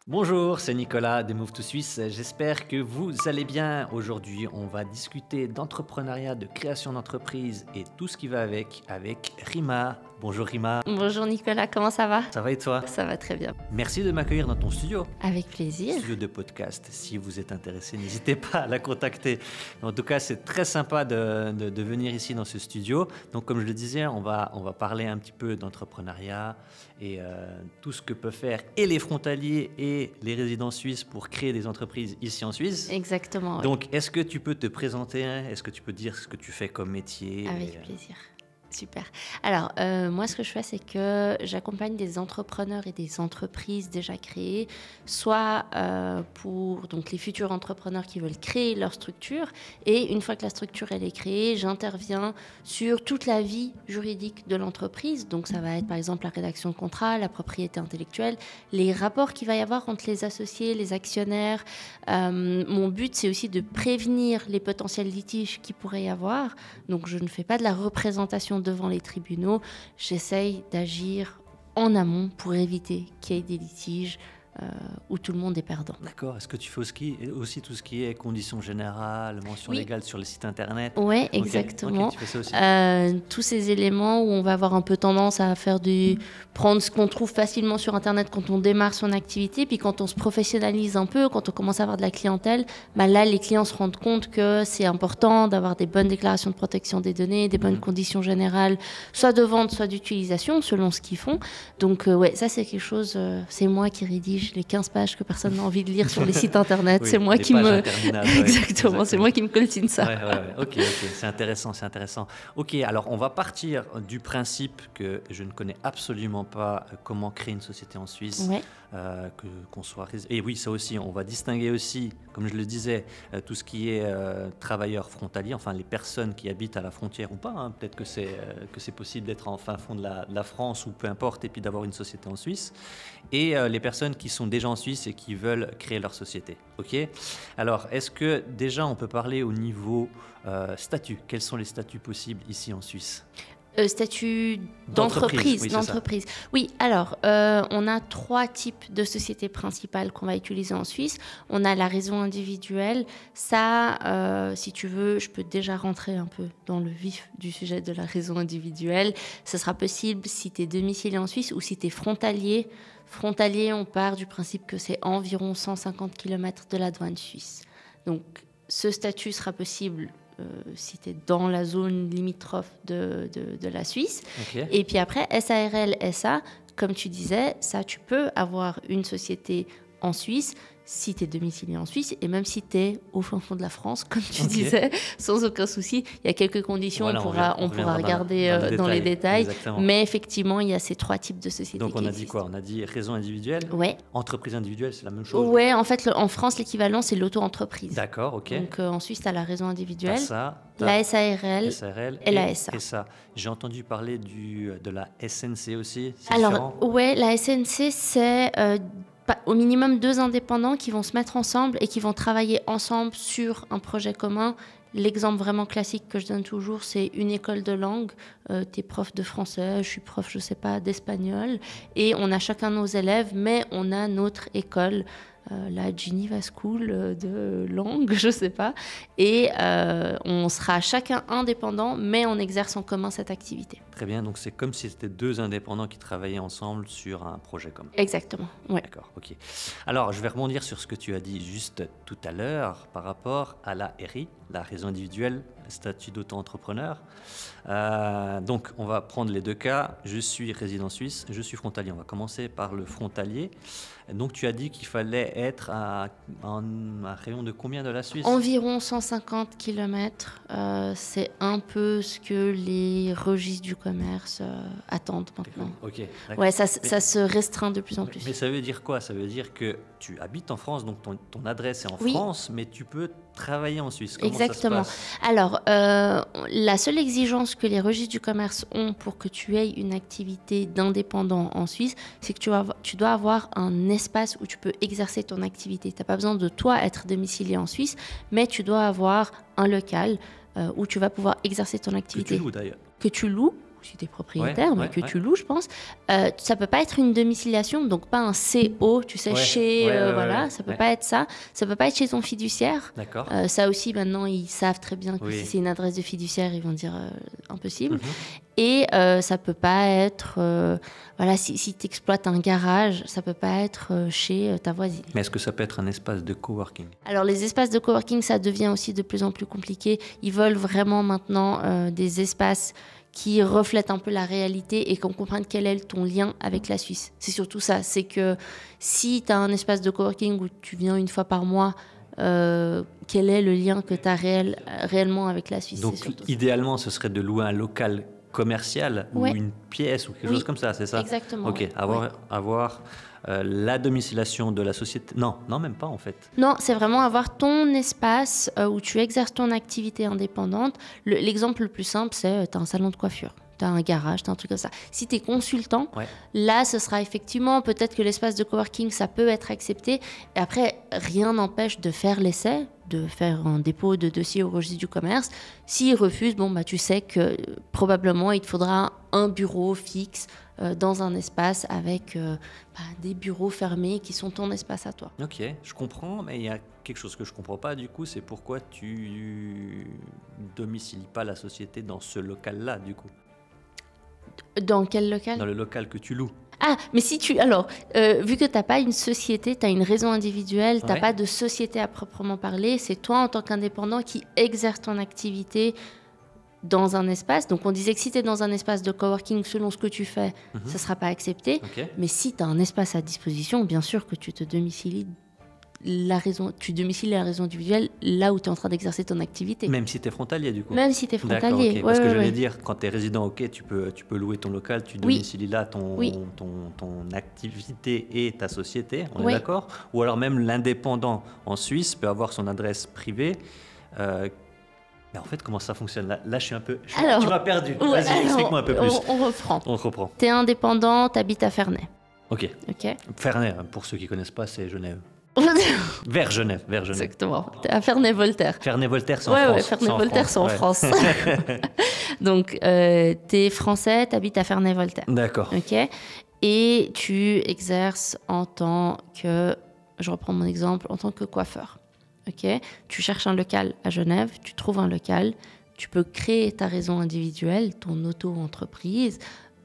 Bonjour, c'est Nicolas de Move to Suisse. J'espère que vous allez bien. Aujourd'hui, on va discuter d'entrepreneuriat, de création d'entreprise et tout ce qui va avec Rima. Bonjour Rima. Bonjour Nicolas, comment ça va? Ça va et toi? Ça va très bien. Merci de m'accueillir dans ton studio. Avec plaisir. Studio de podcast. Si vous êtes intéressé, n'hésitez pas à la contacter. En tout cas, c'est très sympa de venir ici dans ce studio. Donc, comme je le disais, on va parler un petit peu d'entrepreneuriat et tout ce que peuvent faire et les frontaliers et les résidents suisses pour créer des entreprises ici en Suisse. Exactement. Donc, est-ce que tu peux te présenter? Est-ce que tu peux dire ce que tu fais comme métier? Avec plaisir. Super. Alors, moi, ce que je fais, c'est que j'accompagne des entrepreneurs et des entreprises déjà créées, soit pour donc, les futurs entrepreneurs qui veulent créer leur structure. Et une fois que la structure elle est créée, j'interviens sur toute la vie juridique de l'entreprise. Donc, ça va être, par exemple, la rédaction de contrat, la propriété intellectuelle, les rapports qu'il va y avoir entre les associés, les actionnaires. Mon but, c'est aussi de prévenir les potentiels litiges qu'il pourrait y avoir. Donc, je ne fais pas de la représentation devant les tribunaux, j'essaye d'agir en amont pour éviter qu'il y ait des litiges où tout le monde est perdant. D'accord. Est-ce que tu fais aussi tout ce qui est conditions générales, mentions légales sur le site internet? Oui, exactement. Okay, tu fais ça aussi. Tous ces éléments où on va avoir un peu tendance à faire prendre ce qu'on trouve facilement sur internet quand on démarre son activité, puis quand on se professionnalise un peu, quand on commence à avoir de la clientèle, là les clients se rendent compte que c'est important d'avoir des bonnes déclarations de protection des données, des bonnes conditions générales, soit de vente, soit d'utilisation, selon ce qu'ils font. Donc ça c'est quelque chose, c'est moi qui rédige les 15 pages que personne n'a envie de lire sur les sites internet. Oui, c'est moi qui me... Exactement, c'est moi qui me coltine ça. Ouais. Ok, c'est intéressant. Ok, alors on va partir du principe que je ne connais absolument pas comment créer une société en Suisse. Ouais. Qu'on soit... Et oui, ça aussi, on va distinguer aussi, comme je le disais, tout ce qui est travailleurs frontaliers, enfin les personnes qui habitent à la frontière ou pas. Peut-être que c'est possible d'être en fin fond de la France ou peu importe, et puis d'avoir une société en Suisse. Et les personnes qui sont déjà en Suisse et qui veulent créer leur société. Ok. Alors, est-ce que déjà on peut parler au niveau statut? Quels sont les statuts possibles ici en Suisse? Statut d'entreprise. Oui, alors, on a 3 types de sociétés principales qu'on va utiliser en Suisse. On a la raison individuelle. Ça, si tu veux, je peux déjà rentrer un peu dans le vif du sujet de la raison individuelle. Ce sera possible si tu es domicilié en Suisse ou si tu es frontalier. Frontalier, on part du principe que c'est environ 150 km de la douane suisse. Donc, ce statut sera possible si tu es dans la zone limitrophe de la Suisse. Okay. Et puis après, SARL, SA, comme tu disais, ça, tu peux avoir une société en Suisse si tu es domicilié en Suisse et même si tu es au fin fond de la France, comme tu disais, sans aucun souci. Il y a quelques conditions, voilà, on pourra regarder dans les détails. Exactement. Mais effectivement, il y a ces 3 types de sociétés. Donc on a dit quoi? On a dit raison individuelle? Ouais. Entreprise individuelle, c'est la même chose? Oui, en fait, en France, l'équivalent, c'est l'auto-entreprise. D'accord, ok. Donc en Suisse, tu as la raison individuelle, t'as la SARL et la SA. Et ça. J'ai entendu parler de la SNC aussi. Alors, ouais, la SNC, c'est... au minimum 2 indépendants qui vont se mettre ensemble et qui vont travailler ensemble sur un projet commun. L'exemple vraiment classique que je donne toujours, c'est une école de langue. Tu es prof de français, je suis prof, je sais pas, d'espagnol. Et on a chacun nos élèves, mais on a notre école, la Geneva School de langue, je sais pas. Et on sera chacun indépendant, mais on exerce en commun cette activité. Très bien, donc c'est comme si c'était 2 indépendants qui travaillaient ensemble sur un projet commun. Exactement, oui. D'accord, ok. Alors, je vais rebondir sur ce que tu as dit juste tout à l'heure par rapport à la RI, la raison individuelle, statut d'auto-entrepreneur. Donc, on va prendre les 2 cas. Je suis résident suisse, je suis frontalier. On va commencer par le frontalier. Donc, tu as dit qu'il fallait être à un rayon de combien de la Suisse? Environ 150 km. C'est un peu ce que les registres du commerce attendent maintenant. Ok. Ouais, ça se restreint de plus en plus. Mais ça veut dire quoi? Ça veut dire que tu habites en France, donc ton adresse est en France, mais tu peux travailler en Suisse. Comment Exactement. ça se passe? Alors, la seule exigence que les registres du commerce ont pour que tu aies une activité d'indépendant en Suisse, c'est que tu dois avoir un espace où tu peux exercer ton activité. Tu n'as pas besoin de toi être domicilié en Suisse, mais tu dois avoir un local où tu vas pouvoir exercer ton activité. Que tu loues d'ailleurs. que tu loues, si tu es propriétaire, mais que tu loues, je pense, ça peut pas être une domiciliation, donc pas un CO, tu sais, voilà, ça peut pas être ça. Ça peut pas être chez ton fiduciaire. D'accord. Ça aussi, maintenant, ils savent très bien que si c'est une adresse de fiduciaire, ils vont dire impossible. Et ça peut pas être, voilà, si tu exploites un garage, ça peut pas être chez ta voisine. Mais est-ce que ça peut être un espace de coworking? Alors les espaces de coworking, ça devient aussi de plus en plus compliqué. Ils veulent vraiment maintenant des espaces qui reflètent un peu la réalité et qu'on comprenne quel est ton lien avec la Suisse. C'est surtout ça, c'est que si tu as un espace de coworking où tu viens une fois par mois, quel est le lien que tu as réellement avec la Suisse? Donc idéalement, ce serait de louer un local commercial ou une pièce ou quelque chose comme ça, c'est ça? Exactement. Ok, avoir la domiciliation de la société. Non, même pas en fait. Non, c'est vraiment avoir ton espace où tu exerces ton activité indépendante. L'exemple le plus simple, c'est tu as un salon de coiffure. Tu as un garage, tu as un truc comme ça. Si tu es consultant, là, ce sera effectivement, peut-être que l'espace de coworking, ça peut être accepté. Et après, rien n'empêche de faire l'essai, de faire un dépôt de dossier au registre du commerce. S'ils refusent, tu sais que probablement, il te faudra un bureau fixe dans un espace avec des bureaux fermés qui sont ton espace à toi. Ok, je comprends, mais il y a quelque chose que je ne comprends pas du coup, c'est pourquoi tu domicilies pas la société dans ce local-là du coup? Dans quel local? Dans le local que tu loues. Ah, mais si tu... Alors, vu que tu n'as pas une société, tu as une raison individuelle, tu n'as pas de société à proprement parler, c'est toi en tant qu'indépendant qui exerce ton activité dans un espace. Donc, on disait que si tu es dans un espace de coworking, selon ce que tu fais, ça ne sera pas accepté. Mais si tu as un espace à disposition, bien sûr que tu te domicilies la raison individuelle là où tu es en train d'exercer ton activité. Même si tu es frontalier, du coup. Même si tu es frontalier. Okay. Parce que j'allais dire, quand tu es résident, tu peux louer ton local, tu domicilies là ton activité et ta société, on est d'accord? Ou alors même l'indépendant en Suisse peut avoir son adresse privée. Mais en fait, comment ça fonctionne là, je suis un peu... tu m'as perdu. Vas-y, explique-moi un peu plus. On reprend. Tu es indépendant, tu habites à Ferney. Ok. Ferney, pour ceux qui ne connaissent pas, c'est Genève. Vers Genève. Exactement. À Ferney-Voltaire. Ferney-Voltaire, c'est en France. Ferney-Voltaire, c'est en France. Donc, tu es français, tu habites à Ferney-Voltaire. D'accord. Ok. Et tu exerces en tant que, je reprends mon exemple, en tant que coiffeur. Ok. Tu cherches un local à Genève, tu trouves un local, tu peux créer ta raison individuelle, ton auto-entreprise,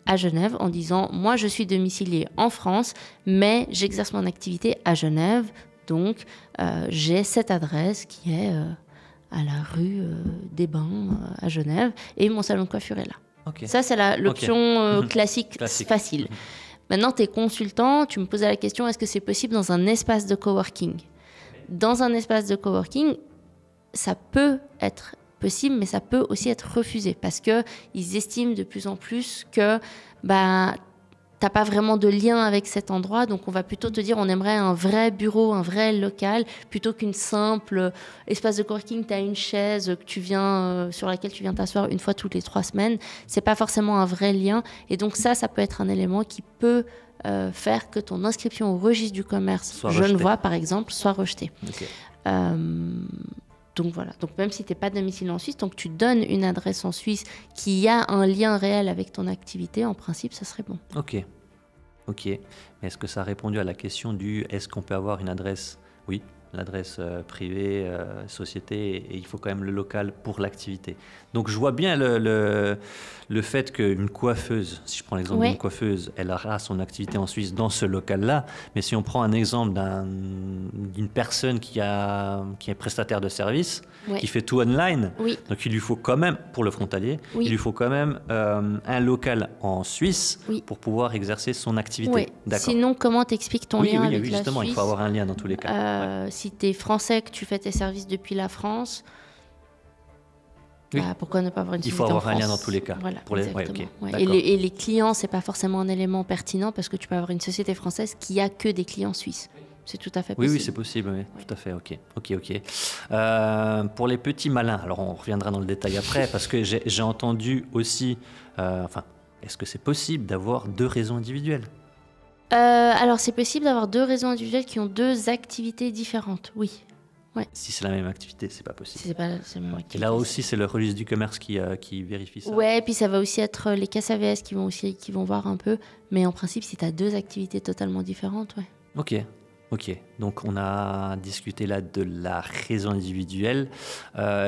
à Genève en disant « Moi, je suis domicilié en France, mais j'exerce mon activité à Genève, donc j'ai cette adresse qui est à la rue des Bains à Genève et mon salon de coiffure est là. » Ça, c'est l'option classique, facile. Maintenant, tu es consultant, tu me posais la question « Est-ce que c'est possible dans un espace de coworking ?» Dans un espace de coworking, ça peut être possible, mais ça peut aussi être refusé parce qu'ils estiment de plus en plus que t'as pas vraiment de lien avec cet endroit, donc on va plutôt te dire on aimerait un vrai bureau, un vrai local, plutôt qu'une simple espace de coworking, tu as une chaise que tu viens, sur laquelle tu viens t'asseoir une fois toutes les 3 semaines. C'est pas forcément un vrai lien, et donc ça peut être un élément qui peut faire que ton inscription au registre du commerce genevois, par exemple, soit rejetée. Donc voilà, donc même si tu n'es pas domicilié en Suisse, donc tu donnes une adresse en Suisse qui a un lien réel avec ton activité, en principe, ça serait bon. Ok. Mais est-ce que ça a répondu à la question du est-ce qu'on peut avoir une adresse? Oui, l'adresse privée, société, et il faut quand même le local pour l'activité. Donc je vois bien le fait qu'une coiffeuse, si je prends l'exemple d'une coiffeuse, elle aura son activité en Suisse dans ce local-là, mais si on prend un exemple d'une personne qui est prestataire de service, qui fait tout online, donc il lui faut quand même, pour le frontalier, il lui faut quand même un local en Suisse pour pouvoir exercer son activité. Sinon, comment t'expliques ton lien avec la justement, Suisse? Il faut avoir un lien dans tous les cas. Si tu es français, que tu fais tes services depuis la France, pourquoi ne pas avoir une société en France? Il faut avoir un lien dans tous les cas. Voilà, et les clients, c'est pas forcément un élément pertinent parce que tu peux avoir une société française qui a que des clients suisses. C'est tout à fait possible. Oui, c'est possible, tout à fait, ok. Pour les petits malins, alors on reviendra dans le détail après, parce que j'ai entendu aussi, est-ce que c'est possible d'avoir 2 raisons individuelles? Alors, c'est possible d'avoir 2 raisons individuelles qui ont 2 activités différentes, oui. Ouais. Si c'est la même activité, c'est pas possible. C'est la même activité. Et là aussi, c'est le registre du commerce qui vérifie ça. Ouais, puis ça va aussi être les caisses AVS qui vont voir un peu. Mais en principe, si tu as 2 activités totalement différentes, ouais. Ok. Donc, on a discuté là de la raison individuelle.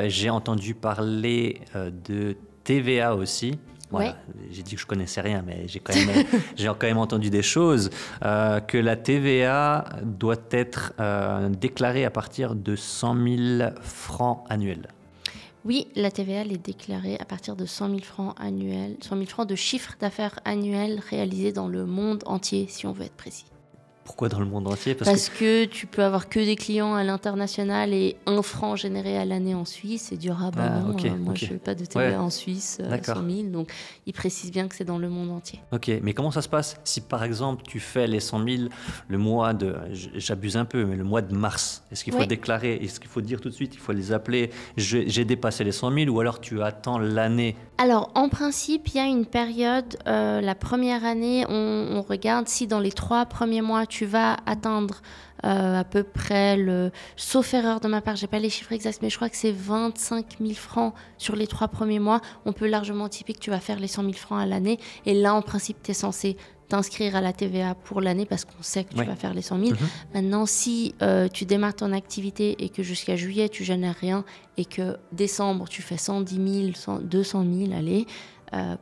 J'ai entendu parler de TVA aussi. Voilà. Ouais. J'ai dit que je connaissais rien, mais j'ai quand même entendu des choses. Que la TVA doit être déclarée à partir de 100 000 francs annuels. Oui, la TVA elle est déclarée à partir de 100 000 francs annuels, 100 000 francs de chiffre d'affaires annuel réalisé dans le monde entier, si on veut être précis. Pourquoi dans le monde entier? Parce que tu peux avoir que des clients à l'international et 1 franc généré à l'année en Suisse et dire moi je n'ai pas de TVA en Suisse, 100 000, donc ils précisent bien que c'est dans le monde entier. Ok, mais comment ça se passe si par exemple tu fais les 100 000 le mois de, j'abuse un peu, mais le mois de mars, est-ce qu'il faut déclarer, est-ce qu'il faut dire tout de suite, il faut les appeler, j'ai dépassé les 100 000 ou alors tu attends l'année? Alors en principe il y a une période, la première année on regarde si dans les 3 premiers mois tu vas atteindre à peu près, sauf erreur de ma part, j'ai pas les chiffres exacts, mais je crois que c'est 25 000 francs sur les 3 premiers mois. On peut largement typer que tu vas faire les 100 000 francs à l'année. Et là, en principe, tu es censé t'inscrire à la TVA pour l'année parce qu'on sait que tu vas faire les 100 000. Maintenant, si tu démarres ton activité et que jusqu'à juillet, tu génères rien et que décembre, tu fais 110 000, 200 000, allez,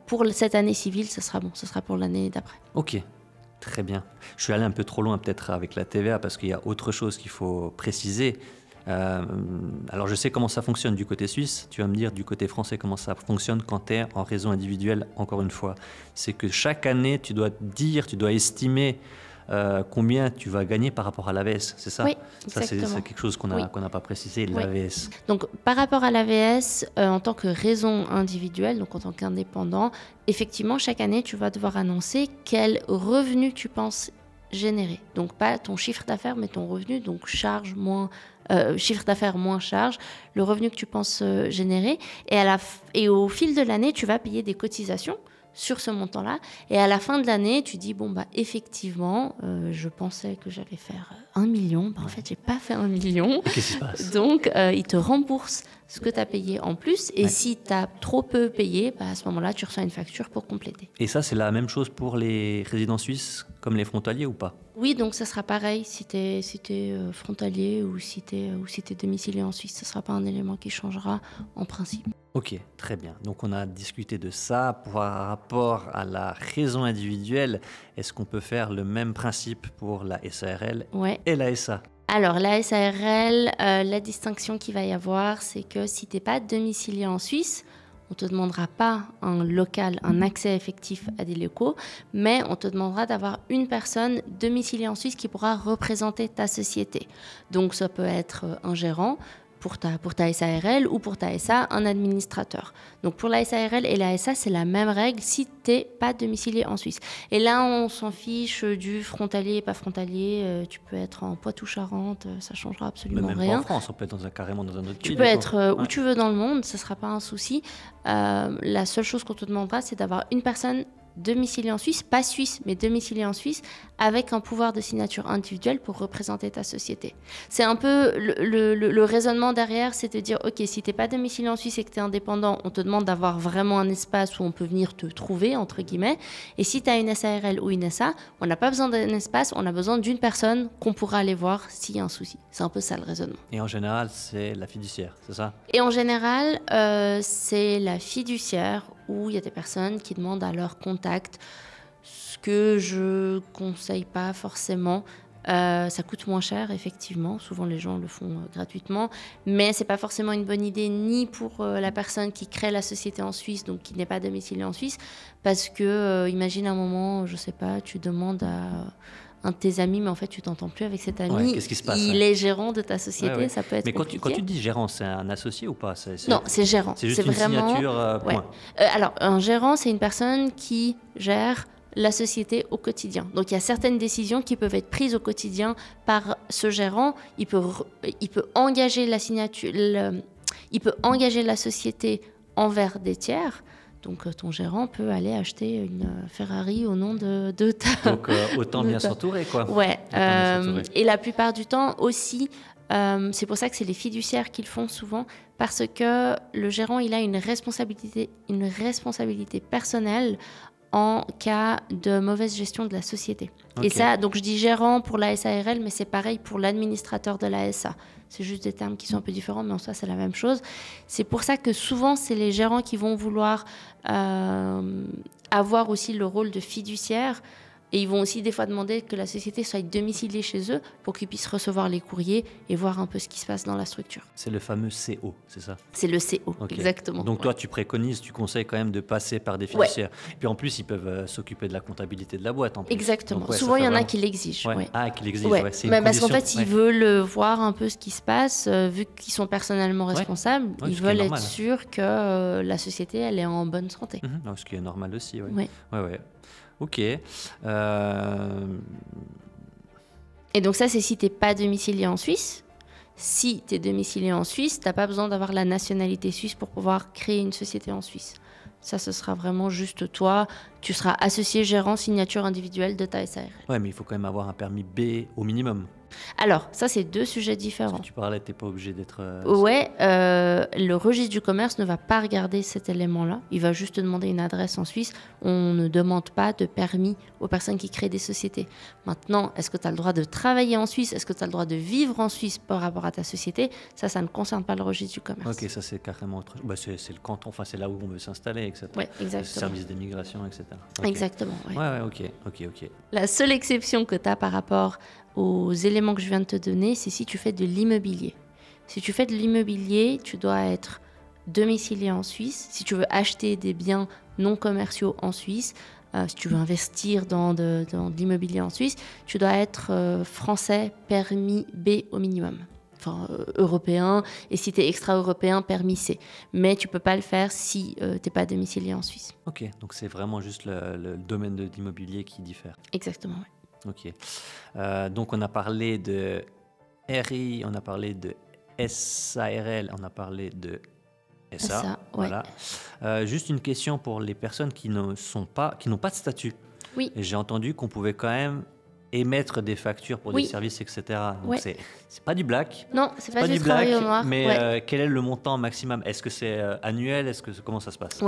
pour cette année civile, ce sera bon. Ce sera pour l'année d'après. Ok. Très bien. Je suis allé un peu trop loin peut-être avec la TVA parce qu'il y a autre chose qu'il faut préciser. Alors je sais comment ça fonctionne du côté suisse. Tu vas me dire du côté français comment ça fonctionne quand tu es en raison individuelle, encore une fois. C'est que chaque année, tu dois estimer combien tu vas gagner par rapport à l'AVS, c'est ça? Oui, ça c'est quelque chose qu'on n'a pas précisé, l'AVS. Donc par rapport à l'AVS, en tant que raison individuelle, donc en tant qu'indépendant, effectivement, chaque année, tu vas devoir annoncer quel revenu tu penses générer. Donc pas ton chiffre d'affaires, mais ton revenu, donc charge moins... chiffre d'affaires moins charge, le revenu que tu penses générer. Et au fil de l'année, tu vas payer des cotisations sur ce montant-là. Et à la fin de l'année, tu dis, effectivement, je pensais que j'allais faire 1 million. En fait, je n'ai pas fait 1 million. Qu'est-ce qui se passe? Donc, ils te remboursent ce que tu as payé en plus. Et si tu as trop peu payé, à ce moment-là, tu reçois une facture pour compléter. Et ça, c'est la même chose pour les résidents suisses comme les frontaliers ou pas? Oui, donc ça sera pareil si tu es frontalier ou si tu es domicilié en Suisse. Ce ne sera pas un élément qui changera en principe. Ok, très bien. Donc on a discuté de ça. Par rapport à la raison individuelle, est-ce qu'on peut faire le même principe pour la SARL et la SA? Alors la SARL, la distinction qu'il va y avoir, c'est que si tu n'es pas domicilié en Suisse, on ne te demandera pas un local, un accès effectif à des locaux, mais on te demandera d'avoir une personne domiciliée en Suisse qui pourra représenter ta société. Donc ça peut être un gérant, pour ta SARL ou pour ta SA, un administrateur. Donc pour la SARL et la SA, c'est la même règle si tu n'es pas domicilié en Suisse. Et là, on s'en fiche du frontalier et pas frontalier. Tu peux être en Poitou-Charentes, ça ne changera absolument rien. Même pas en France, on peut être carrément dans un autre pays. Tu peux être où tu veux dans le monde, ce ne sera pas un souci. La seule chose qu'on te demandera, c'est d'avoir une personne domicilié en Suisse, pas suisse, mais domicilié en Suisse, avec un pouvoir de signature individuel pour représenter ta société. C'est un peu le raisonnement derrière, c'est de dire, ok, si tu n'es pas domicilié en Suisse et que tu es indépendant, on te demande d'avoir vraiment un espace où on peut venir te trouver, entre guillemets. Et si tu as une SARL ou une SA, on n'a pas besoin d'un espace, on a besoin d'une personne qu'on pourra aller voir s'il y a un souci. C'est un peu ça le raisonnement. Et en général, c'est la fiduciaire, c'est ça? Et en général, c'est la fiduciaire où il y a des personnes qui demandent à leur contact, ce que je ne conseille pas forcément. Ça coûte moins cher, effectivement. Souvent, les gens le font gratuitement. Mais ce n'est pas forcément une bonne idée ni pour la personne qui crée la société en Suisse, donc qui n'est pas domiciliée en Suisse, parce que, imagine un moment, je ne sais pas, tu demandes à un de tes amis, mais en fait, tu t'entends plus avec cet ami. Qu'est-ce qui se passe? Il est gérant de ta société, ça peut être compliqué. Mais quand tu dis gérant, c'est un associé ou pas? Non, c'est gérant. C'est juste une signature, point. Alors, un gérant, c'est une personne qui gère la société au quotidien. Donc, il y a certaines décisions qui peuvent être prises au quotidien par ce gérant. Il peut engager la signature, il peut engager la société envers des tiers. Donc, ton gérant peut aller acheter une Ferrari au nom de ta... Donc, autant bien s'entourer, quoi. Ouais. Et la plupart du temps aussi, c'est pour ça que c'est les fiduciaires qui le font souvent, parce que le gérant, il a une responsabilité personnelle en cas de mauvaise gestion de la société. Okay. Et ça, donc je dis gérant pour la SARL, mais c'est pareil pour l'administrateur de la SA. C'est juste des termes qui sont un peu différents, mais en soi, c'est la même chose. C'est pour ça que souvent, c'est les gérants qui vont vouloir avoir aussi le rôle de fiduciaire. Et ils vont aussi des fois demander que la société soit domiciliée chez eux pour qu'ils puissent recevoir les courriers et voir un peu ce qui se passe dans la structure. C'est le fameux CO, c'est ça? C'est le CO, okay. Exactement. Donc toi, tu préconises, tu conseilles quand même de passer par des fiduciaires. Et puis en plus, ils peuvent s'occuper de la comptabilité de la boîte. En plus. Exactement. Donc, souvent, il y en a qui l'exigent. Ah, qui l'exigent, c'est une parce qu'en fait, ils veulent voir un peu ce qui se passe, vu qu'ils sont personnellement responsables. Ils veulent être sûrs que la société, elle est en bonne santé. Ce qui est normal aussi, oui. Ouais. Ok. Et donc ça, c'est si tu n'es pas domicilié en Suisse. Si tu es domicilié en Suisse, tu n'as pas besoin d'avoir la nationalité suisse pour pouvoir créer une société en Suisse. Ça, ce sera vraiment juste toi. Tu seras associé gérant signature individuelle de ta SARL. Ouais, mais il faut quand même avoir un permis B au minimum. Alors, ça, c'est deux sujets différents. Parce que tu parlais, tu n'es pas obligé d'être... le registre du commerce ne va pas regarder cet élément-là. Il va juste te demander une adresse en Suisse. On ne demande pas de permis aux personnes qui créent des sociétés. Maintenant, est-ce que tu as le droit de travailler en Suisse? Est-ce que tu as le droit de vivre en Suisse par rapport à ta société? Ça ne concerne pas le registre du commerce. Ok, ça, c'est carrément autre chose. C'est le canton, c'est là où on veut s'installer, etc. Oui, exactement. Le service d'immigration, etc. Okay. Exactement, oui. Ouais, ok. La seule exception que tu as par rapport aux éléments que je viens de te donner, c'est si tu fais de l'immobilier. Si tu fais de l'immobilier, tu dois être domicilié en Suisse. Si tu veux acheter des biens non commerciaux en Suisse, si tu veux investir dans de l'immobilier en Suisse, tu dois être français, permis B au minimum. Enfin, européen. Et si tu es extra-européen, permis C. Mais tu ne peux pas le faire si tu n'es pas domicilié en Suisse. Ok, donc c'est vraiment juste le domaine de l'immobilier qui diffère. Exactement, oui. Ok. Donc, on a parlé de RI, on a parlé de SARL, on a parlé de SA. Voilà. Juste une question pour les personnes qui n'ont pas de statut. Oui. Et j'ai entendu qu'on pouvait quand même émettre des factures pour des services, etc. Donc, c'est pas du black. Non, c'est pas du travail au noir. Mais quel est le montant maximum? Est-ce que c'est annuel? Comment ça se passe?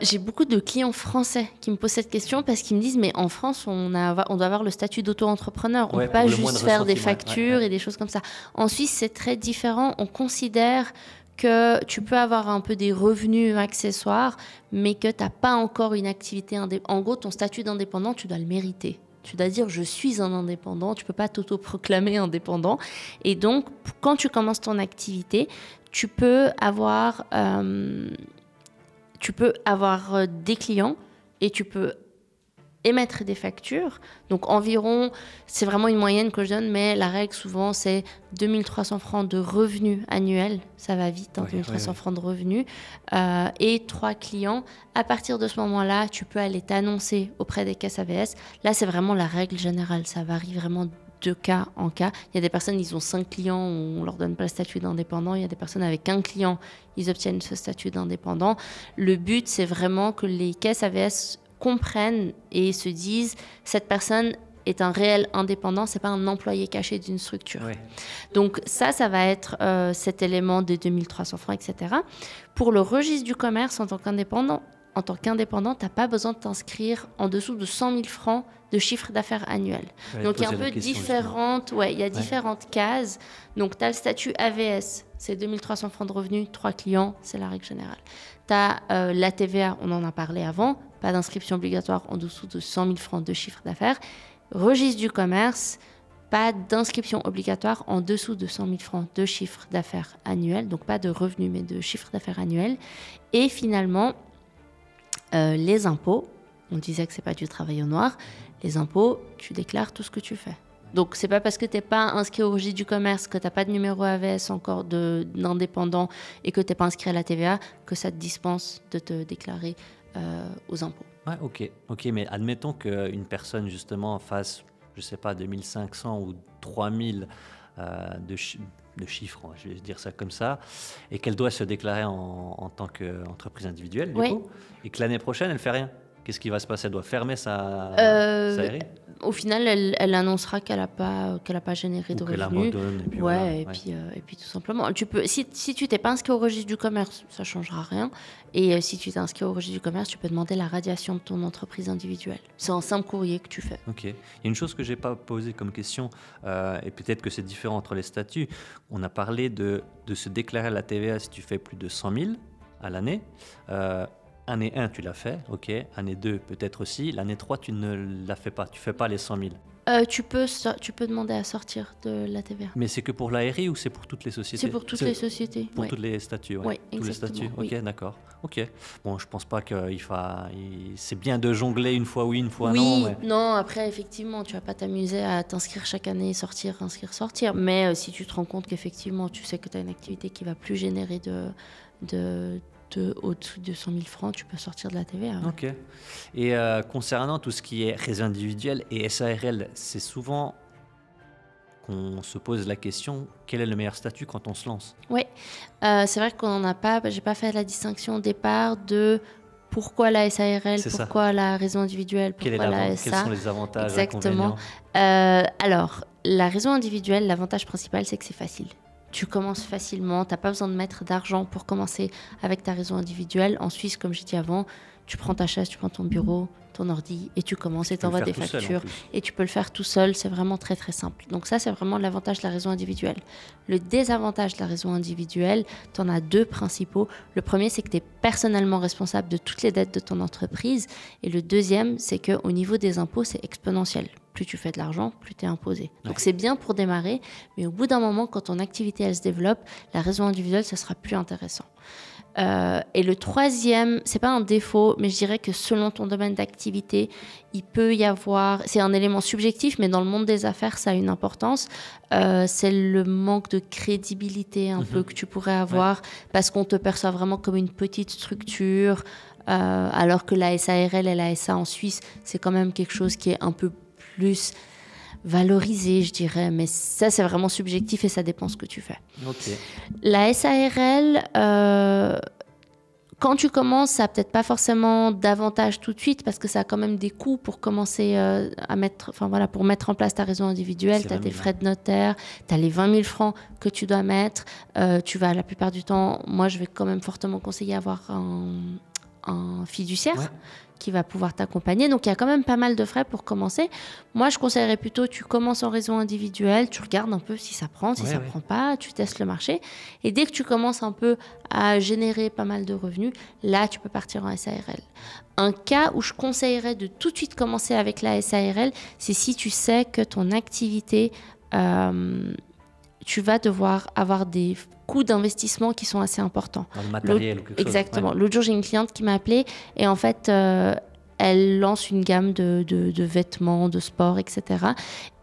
J'ai beaucoup de clients français qui me posent cette question parce qu'ils me disent mais en France, on doit avoir le statut d'auto-entrepreneur. On ne peut pas juste faire des factures et des choses comme ça. En Suisse, c'est très différent. On considère que tu peux avoir un peu des revenus accessoires, mais que tu n'as pas encore une activité indépendante. En gros, ton statut d'indépendant, tu dois le mériter. Tu dois dire, je suis un indépendant, tu ne peux pas t'auto-proclamer indépendant. Et donc, quand tu commences ton activité, tu peux avoir des clients et tu peux émettre des factures. Donc, environ, c'est vraiment une moyenne que je donne, mais la règle, souvent, c'est 2300 francs de revenus annuels. Ça va vite, 2300 francs de revenus. Et 3 clients. À partir de ce moment-là, tu peux aller t'annoncer auprès des caisses AVS. Là, c'est vraiment la règle générale. Ça varie vraiment de cas en cas. Il y a des personnes, ils ont 5 clients, on ne leur donne pas le statut d'indépendant. Il y a des personnes avec un client, ils obtiennent ce statut d'indépendant. Le but, c'est vraiment que les caisses AVS comprennent et se disent cette personne est un réel indépendant, c'est pas un employé caché d'une structure. Donc ça va être cet élément des 2300 francs, etc. Pour le registre du commerce en tant qu'indépendant, tu n'as pas besoin de t'inscrire en dessous de 100 000 francs de chiffre d'affaires annuel. Donc il y a un peu différentes cases. Donc tu as le statut AVS, c'est 2300 francs de revenus, 3 clients, c'est la règle générale. Tu as la TVA, on en a parlé avant, pas d'inscription obligatoire en dessous de 100 000 francs de chiffre d'affaires. Registre du commerce, pas d'inscription obligatoire en dessous de 100 000 francs de chiffre d'affaires annuel, donc pas de revenus mais de chiffre d'affaires annuel. Et finalement, les impôts, on disait que c'est pas du travail au noir, les impôts, tu déclares tout ce que tu fais. Donc, c'est pas parce que tu n'es pas inscrit au registre du commerce, que tu n'as pas de numéro AVS encore d'indépendant et que tu n'es pas inscrit à la TVA, que ça te dispense de te déclarer aux impôts. Ouais, ok, mais admettons qu'une personne, justement, fasse, je sais pas, 2500 ou 3000 de chiffres, je vais dire ça comme ça, et qu'elle doit se déclarer en tant qu'entreprise individuelle, du coup, et que l'année prochaine, elle ne fait rien. qu'est-ce qui va se passer? Elle doit fermer sa RI? Au final, elle annoncera qu'elle n'a pas généré de revenus. Et puis tout simplement. Si tu t'es pas inscrit au registre du commerce, ça ne changera rien. Et si tu t'es inscrit au registre du commerce, tu peux demander la radiation de ton entreprise individuelle. C'est un simple courrier que tu fais. Ok. Il y a une chose que je n'ai pas posée comme question, et peut-être que c'est différent entre les statuts. On a parlé de se déclarer à la TVA si tu fais plus de 100 000 à l'année. Année 1, tu l'as fait, ok. Année 2, peut-être aussi. L'année 3, tu ne la fais pas. Tu ne fais pas les 100 000. Tu peux demander à sortir de la TVA. Mais c'est que pour la RI ou c'est pour toutes les sociétés? C'est pour toutes les sociétés. Pour tous les statuts, oui. Tous les statuts, ok, oui. d'accord. Ok. Bon, je pense pas c'est bien de jongler une fois oui, une fois oui, non. Mais... Non, après, effectivement, tu vas pas t'amuser à t'inscrire chaque année, sortir, inscrire, sortir. Mais si tu te rends compte qu'effectivement, tu sais que tu as une activité qui va plus générer au-dessus de 100 000 francs, tu peux sortir de la TVA. Ouais. Ok. Et concernant tout ce qui est réseau individuel et SARL, c'est souvent qu'on se pose la question, quel est le meilleur statut quand on se lance? Oui, c'est vrai qu'on n'en a pas, j'ai pas fait la distinction au départ de pourquoi la SARL, pourquoi la raison individuelle, pourquoi la SA. Quels sont les avantages? Exactement. Alors, la raison individuelle, l'avantage principal, c'est que c'est facile. Tu commences facilement, tu n'as pas besoin de mettre d'argent pour commencer avec ta raison individuelle. En Suisse, comme j'ai dit avant, tu prends ta chaise, tu prends ton bureau, ton ordi et tu commences et tu envoies des factures. Et tu peux le faire tout seul, c'est vraiment très très simple. Donc ça, c'est vraiment l'avantage de la raison individuelle. Le désavantage de la raison individuelle, tu en as deux principaux. Le premier, c'est que tu es personnellement responsable de toutes les dettes de ton entreprise. Et le deuxième, c'est qu'au niveau des impôts, c'est exponentiel. Plus tu fais de l'argent, plus tu es imposé. Donc c'est bien pour démarrer, mais au bout d'un moment, quand ton activité elle se développe, la raison individuelle, ça sera plus intéressant. Et le troisième, c'est pas un défaut, mais je dirais que selon ton domaine d'activité, il peut y avoir, c'est un élément subjectif, mais dans le monde des affaires, ça a une importance. C'est le manque de crédibilité un peu que tu pourrais avoir, parce qu'on te perçoit vraiment comme une petite structure, alors que la SARL et la SA en Suisse, c'est quand même quelque chose qui est un peu plus valorisé, je dirais, mais ça c'est vraiment subjectif et ça dépend ce que tu fais. Okay. La SARL, quand tu commences, ça n'a peut-être pas forcément d'avantage tout de suite parce que ça a quand même des coûts pour commencer pour mettre en place ta raison individuelle. Tu as tes frais de notaire, tu as les 20 000 francs que tu dois mettre. Tu vas la plupart du temps, moi je vais quand même fortement conseiller avoir un fiduciaire qui va pouvoir t'accompagner. Donc, il y a quand même pas mal de frais pour commencer. Moi, je conseillerais plutôt, tu commences en raison individuelle, tu regardes un peu si ça prend, si ça prend pas, tu testes le marché. Et dès que tu commences un peu à générer pas mal de revenus, là, tu peux partir en SARL. Un cas où je conseillerais de tout de suite commencer avec la SARL, c'est si tu sais que ton activité... tu vas devoir avoir des coûts d'investissement qui sont assez importants. Dans le matériel ou quelque chose. Exactement. L'autre jour, j'ai une cliente qui m'a appelée et en fait, elle lance une gamme de vêtements, de sport, etc.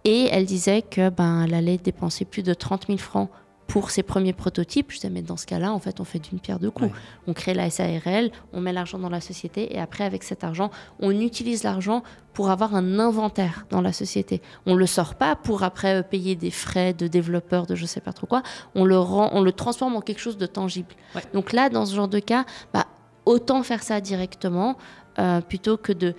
Et elle disait qu'elle allait dépenser plus de 30 000 francs pour ses premiers prototypes. Je disais, mais dans ce cas-là, en fait, on fait d'une pierre deux coups. On crée la SARL, on met l'argent dans la société et après, avec cet argent, on utilise l'argent pour avoir un inventaire dans la société. On ne le sort pas pour après payer des frais de développeur, de je ne sais pas trop quoi. On le transforme en quelque chose de tangible. Donc là, dans ce genre de cas, autant faire ça directement plutôt que de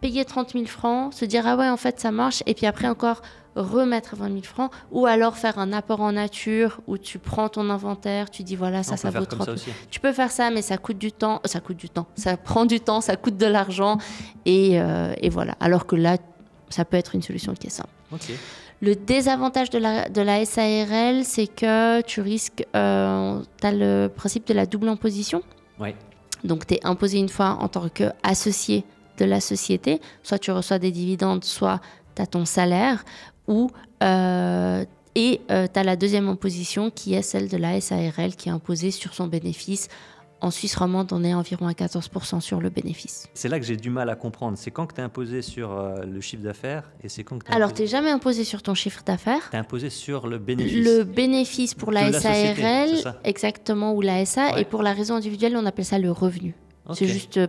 payer 30 000 francs, se dire, ah ouais, en fait, ça marche, et puis après encore remettre 20 000 francs, ou alors faire un apport en nature où tu prends ton inventaire, tu dis voilà, ça vaut 30 000. Tu peux faire ça, mais ça coûte du temps, ça prend du temps, ça coûte de l'argent, et voilà. Alors que là, ça peut être une solution qui est simple. Okay. Le désavantage de la SARL, c'est que tu risques, tu as le principe de la double imposition. Ouais. Donc, tu es imposé une fois en tant qu'associé de la société, soit tu reçois des dividendes, soit tu as ton salaire, ou tu as la deuxième imposition qui est celle de la SARL qui est imposée sur son bénéfice. En Suisse romande, on est environ à 14% sur le bénéfice. C'est là que j'ai du mal à comprendre. C'est quand que tu es imposé sur le chiffre d'affaires et c'est quand que Alors, tu n'es jamais imposé sur ton chiffre d'affaires. Tu es imposé sur le bénéfice. Le bénéfice pour la SARL, exactement, ou la SA. Ouais. Et pour la raison individuelle, on appelle ça le revenu. Okay. C'est juste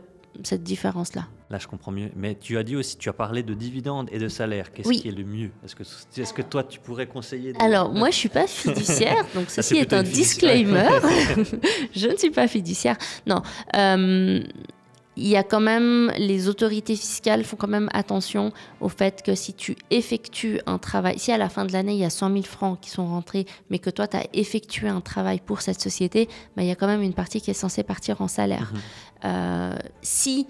cette différence-là. Là, je comprends mieux. Mais tu as dit aussi, tu as parlé de dividendes et de salaire. Qu'est-ce qui est le mieux ? Est-ce que toi, tu pourrais conseiller Alors, moi, je ne suis pas fiduciaire, donc ceci est un disclaimer. Je ne suis pas fiduciaire. Non. il y a quand même, les autorités fiscales font quand même attention au fait que si tu effectues un travail, si à la fin de l'année, il y a 100 000 francs qui sont rentrés, mais que toi, tu as effectué un travail pour cette société, il y a quand même une partie qui est censée partir en salaire. Si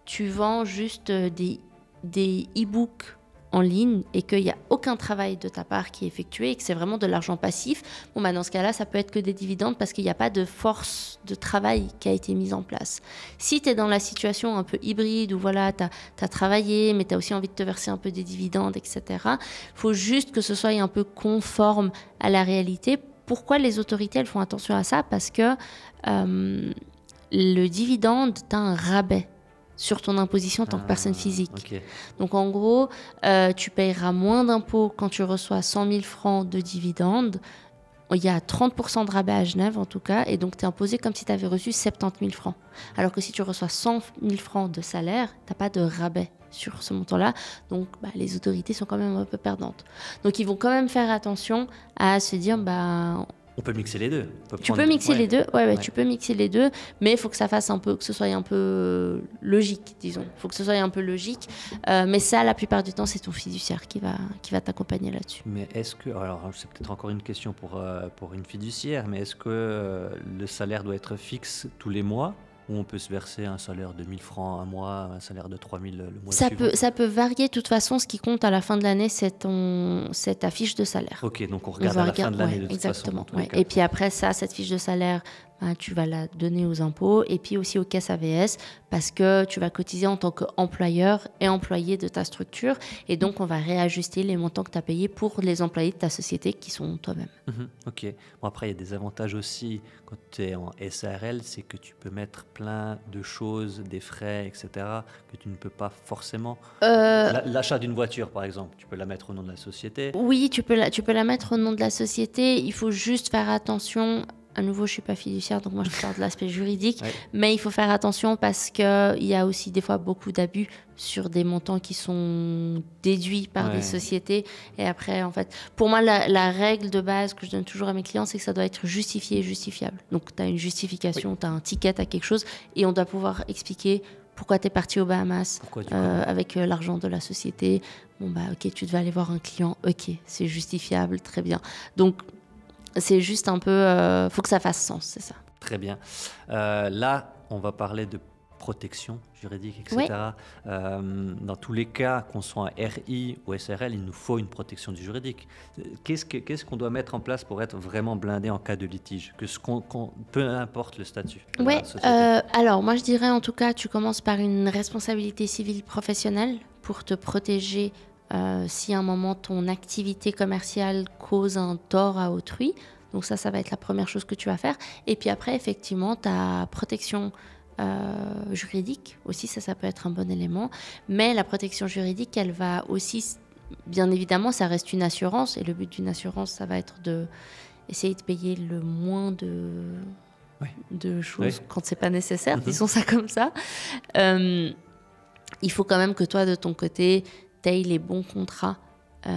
tu vends juste des e-books en ligne et qu'il n'y a aucun travail de ta part qui est effectué et que c'est vraiment de l'argent passif, dans ce cas-là, ça peut être que des dividendes parce qu'il n'y a pas de force de travail qui a été mise en place. Si tu es dans la situation un peu hybride où voilà, tu as travaillé, mais tu as aussi envie de te verser un peu des dividendes, etc., il faut juste que ce soit un peu conforme à la réalité. Pourquoi les autorités elles font attention à ça? Parce que le dividende, tu as un rabais sur ton imposition en tant que personne physique. Okay. Donc en gros, tu payeras moins d'impôts quand tu reçois 100 000 francs de dividendes. Il y a 30% de rabais à Genève en tout cas, et donc tu es imposé comme si tu avais reçu 70 000 francs. Alors que si tu reçois 100 000 francs de salaire, tu n'as pas de rabais sur ce montant-là. Donc les autorités sont quand même un peu perdantes. Donc ils vont quand même faire attention à se dire... on peut mixer les deux. Tu peux mixer les deux, tu peux mixer les deux, mais il faut que ça fasse un peu, que ce soit un peu logique, disons. Il faut que ce soit un peu logique, mais ça, la plupart du temps, c'est ton fiduciaire qui va t'accompagner là-dessus. Mais est-ce que, alors c'est peut-être encore une question pour une fiduciaire, mais est-ce que le salaire doit être fixe tous les mois? Ou on peut se verser un salaire de 1 000 francs un mois, un salaire de 3 000 le mois suivant? Ça peut varier. De toute façon, ce qui compte à la fin de l'année, c'est ta fiche de salaire. Ok, donc on regarde à la fin de l'année de toute exactement, façon. Et puis après ça, cette fiche de salaire, tu vas la donner aux impôts et puis aussi aux caisses AVS parce que tu vas cotiser en tant qu'employeur et employé de ta structure. Et donc, on va réajuster les montants que tu as payés pour les employés de ta société qui sont toi-même. Ok. Bon, après, il y a des avantages aussi quand tu es en SARL, c'est que tu peux mettre plein de choses, des frais, etc., que tu ne peux pas forcément. L'achat d'une voiture, par exemple, tu peux la mettre au nom de la société. Oui, tu peux la mettre au nom de la société. Il faut juste faire attention. À nouveau, je ne suis pas fiduciaire, donc moi, je parle de l'aspect juridique. Ouais. Mais il faut faire attention parce qu'il y a aussi des fois beaucoup d'abus sur des montants qui sont déduits par des sociétés. Et après, en fait, pour moi, la règle de base que je donne toujours à mes clients, c'est que ça doit être justifié et justifiable. Donc, tu as une justification, tu as un ticket, tu as quelque chose, et on doit pouvoir expliquer pourquoi tu es parti aux Bahamas avec l'argent de la société. Ok, tu devais aller voir un client. Ok, c'est justifiable, très bien. Donc, c'est juste un peu... faut que ça fasse sens, c'est ça. Très bien. Là, on va parler de protection juridique, etc. Dans tous les cas, qu'on soit un RI ou SRL, il nous faut une protection du juridique. Qu'est-ce qu'on doit mettre en place pour être vraiment blindé en cas de litige, peu importe le statut de la société? Alors, moi, je dirais en tout cas, tu commences par une responsabilité civile professionnelle pour te protéger si à un moment ton activité commerciale cause un tort à autrui. Donc ça va être la première chose que tu vas faire. Et puis après, effectivement, ta protection juridique aussi, ça peut être un bon élément. Mais la protection juridique, elle va aussi, bien évidemment, ça reste une assurance. Et le but d'une assurance, ça va être d'essayer de payer le moins de choses quand c'est pas nécessaire, disons ça comme ça. Il faut quand même que toi, de ton côté, tu aies les bons contrats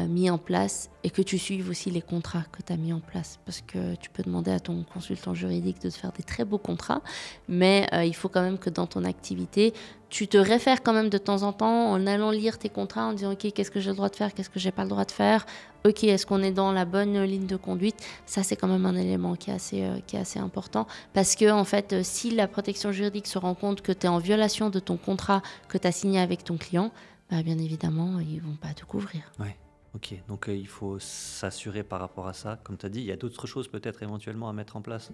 mis en place et que tu suives aussi les contrats que tu as mis en place. Parce que tu peux demander à ton consultant juridique de te faire des très beaux contrats, mais il faut quand même que dans ton activité, tu te réfères quand même de temps en temps en allant lire tes contrats, en disant « Ok, qu'est-ce que j'ai le droit de faire, qu'est-ce que j'ai pas le droit de faire ? Ok, est-ce qu'on est dans la bonne ligne de conduite ?» Ça, c'est quand même un élément qui est assez important. Parce que, en fait, si la protection juridique se rend compte que tu es en violation de ton contrat que tu as signé avec ton client, bien évidemment, ils ne vont pas te couvrir. Ouais. Ok, donc il faut s'assurer par rapport à ça. Comme tu as dit, il y a d'autres choses peut-être éventuellement à mettre en place?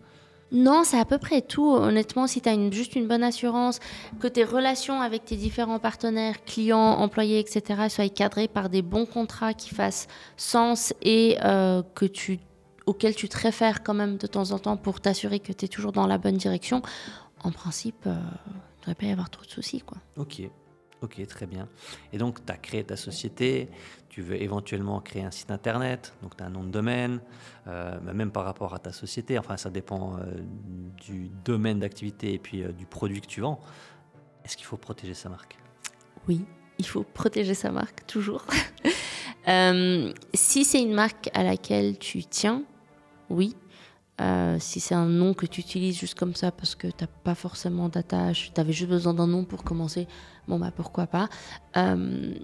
Non, c'est à peu près tout. Honnêtement, si tu as juste une bonne assurance, que tes relations avec tes différents partenaires, clients, employés, etc., soient cadrées par des bons contrats qui fassent sens et auxquels tu te réfères quand même de temps en temps pour t'assurer que tu es toujours dans la bonne direction, en principe, il ne devrait pas y avoir trop de soucis, quoi. Ok, très bien. Et donc, tu as créé ta société, tu veux éventuellement créer un site internet, donc tu as un nom de domaine, même par rapport à ta société, enfin ça dépend du domaine d'activité et puis du produit que tu vends. Est-ce qu'il faut protéger sa marque? Oui, il faut protéger sa marque, toujours. Si c'est une marque à laquelle tu tiens, oui. Si c'est un nom que tu utilises juste comme ça parce que tu n'as pas forcément d'attache, tu avais juste besoin d'un nom pour commencer, pourquoi pas.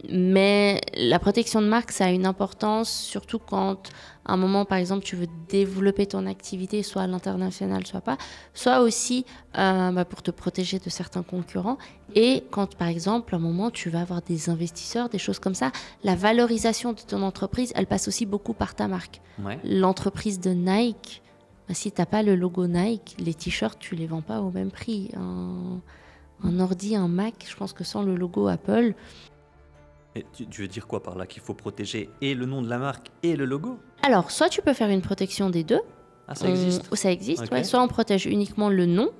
Mais la protection de marque, ça a une importance, surtout quand à un moment, par exemple, tu veux développer ton activité, soit à l'international, soit pas, soit aussi pour te protéger de certains concurrents. Et quand, par exemple, à un moment, tu vas avoir des investisseurs, des choses comme ça, la valorisation de ton entreprise, elle passe aussi beaucoup par ta marque. Ouais. L'entreprise de Nike, si tu n'as pas le logo Nike, les t-shirts, tu ne les vends pas au même prix. Un ordi, un Mac, je pense que sans le logo Apple... Et tu veux dire quoi par là? Qu'il faut protéger et le nom de la marque et le logo? Alors, soit tu peux faire une protection des deux. Ah, ça existe? Ça existe, Okay. Ouais. Soit on protège uniquement le nom,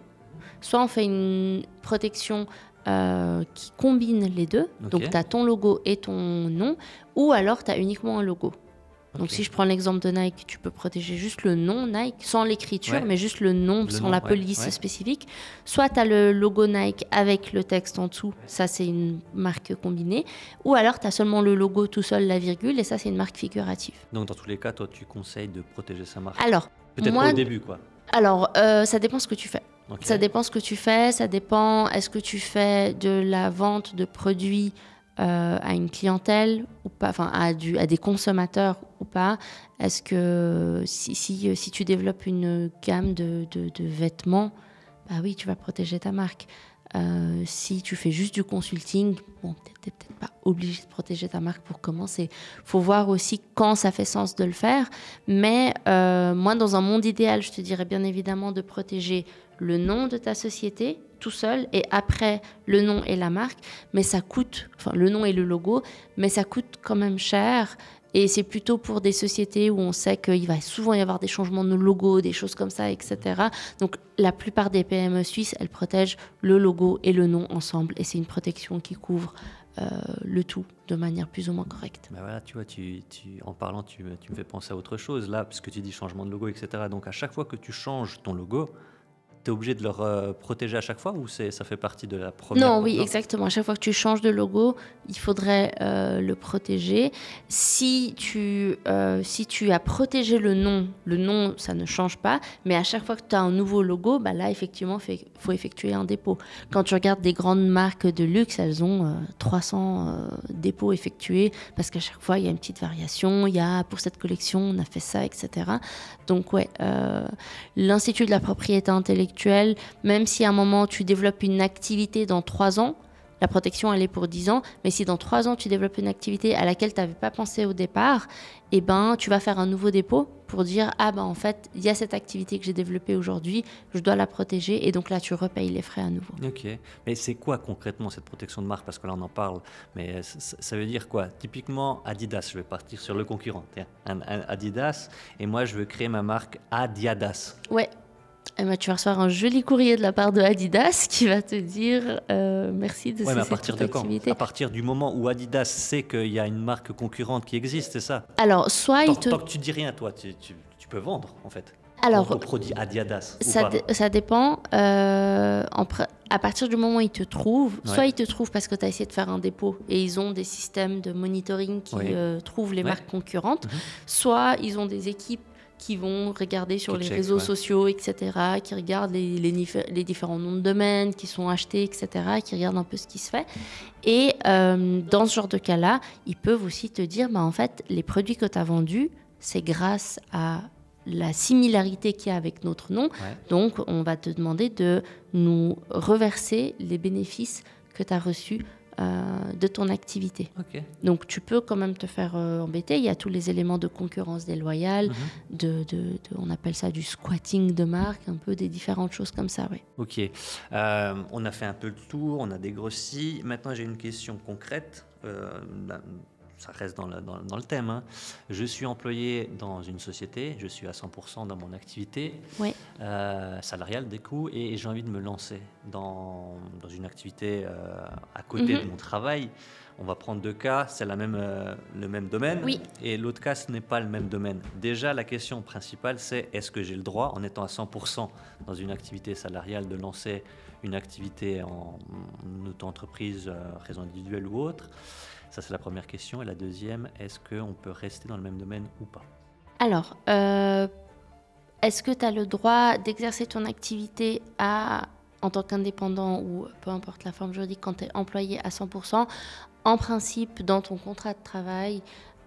soit on fait une protection qui combine les deux. Okay. Donc, tu as ton logo et ton nom, ou alors tu as uniquement un logo. Donc, si je prends l'exemple de Nike, tu peux protéger juste le nom Nike, sans l'écriture, mais juste le nom, sans la police spécifique. Soit tu as le logo Nike avec le texte en dessous, ça c'est une marque combinée. Ou alors tu as seulement le logo tout seul, la virgule, et ça c'est une marque figurative. Donc, dans tous les cas, toi, tu conseilles de protéger sa marque? Alors, peut-être pas au début, quoi. Alors, ça dépend ce que tu fais. Okay. Ça dépend ce que tu fais, ça dépend, est-ce que tu fais de la vente de produits à une clientèle ou pas, enfin à des consommateurs ou pas. Est-ce que si tu développes une gamme de vêtements, bah oui, tu vas protéger ta marque. Si tu fais juste du consulting, bon, t'es peut-être pas obligé de protéger ta marque pour commencer. Faut voir aussi quand ça fait sens de le faire. Mais moi, dans un monde idéal, je te dirais bien évidemment de protéger le nom de ta société tout seul et après le nom et la marque. Mais ça coûte, enfin le nom et le logo, mais ça coûte quand même cher. Et c'est plutôt pour des sociétés où on sait qu'il va souvent y avoir des changements de logo, des choses comme ça, etc. Donc, la plupart des PME suisses, elles protègent le logo et le nom ensemble. Et c'est une protection qui couvre le tout de manière plus ou moins correcte. Ben voilà, tu vois, en parlant, tu me fais penser à autre chose, là, parce que tu dis changement de logo, etc. Donc, à chaque fois que tu changes ton logo, tu es obligé de le protéger à chaque fois ou ça fait partie de la première? Non, oui, exactement. À chaque fois que tu changes de logo, il faudrait le protéger. Si tu as protégé le nom, ça ne change pas. Mais à chaque fois que tu as un nouveau logo, bah là, effectivement, il faut effectuer un dépôt. Quand tu regardes des grandes marques de luxe, elles ont 300 dépôts effectués parce qu'à chaque fois, il y a une petite variation. Il y a, pour cette collection, on a fait ça, etc. Donc, ouais, l'Institut de la propriété intellectuelle, même si à un moment tu développes une activité dans 3 ans, la protection elle est pour 10 ans, mais si dans 3 ans tu développes une activité à laquelle tu n'avais pas pensé au départ, eh ben, tu vas faire un nouveau dépôt pour dire « Ah ben en fait, il y a cette activité que j'ai développée aujourd'hui, je dois la protéger » et donc là tu repayes les frais à nouveau. Ok, mais c'est quoi concrètement cette protection de marque? Parce que là on en parle, mais ça veut dire quoi? Typiquement Adidas, je vais partir sur le concurrent, tiens, un Adidas, et moi je veux créer ma marque Adidas. Ouais. Eh ben, tu vas recevoir un joli courrier de la part de Adidas qui va te dire merci de cesser cette activité. À partir du moment où Adidas sait qu'il y a une marque concurrente qui existe, c'est ça? Alors, soit tant que tu dis rien, toi, tu peux vendre en fait. Alors, ton produit Adidas. Ça dépend. À partir du moment où ils te trouvent, soit ils te trouvent parce que tu as essayé de faire un dépôt et ils ont des systèmes de monitoring qui trouvent les marques concurrentes, soit ils ont des équipes qui vont regarder sur les réseaux sociaux, etc., qui regardent les différents noms de domaines qui sont achetés, etc., qui regardent un peu ce qui se fait. Et dans ce genre de cas-là, ils peuvent aussi te dire, en fait, les produits que tu as vendus, c'est grâce à la similarité qu'il y a avec notre nom. Donc, on va te demander de nous reverser les bénéfices que tu as reçus de ton activité. Donc, tu peux quand même te faire embêter. Il y a tous les éléments de concurrence déloyale, on appelle ça du squatting de marque, un peu des différentes choses comme ça. Ouais. Ok. On a fait un peu le tour, on a dégrossi. Maintenant, j'ai une question concrète. Ça reste dans le thème. Hein. Je suis employé dans une société, je suis à 100% dans mon activité salariale des coûts et j'ai envie de me lancer dans une activité à côté de mon travail. On va prendre 2 cas, c'est le même domaine et l'autre cas, ce n'est pas le même domaine. Déjà, la question principale, c'est est-ce que j'ai le droit, en étant à 100% dans une activité salariale, de lancer une activité en auto-entreprise, raison individuelle ou autre? Ça, c'est la première question. Et la deuxième, est-ce qu'on peut rester dans le même domaine ou pas? Alors, est-ce que tu as le droit d'exercer ton activité en tant qu'indépendant ou peu importe la forme juridique quand tu es employé à 100%? En principe, dans ton contrat de travail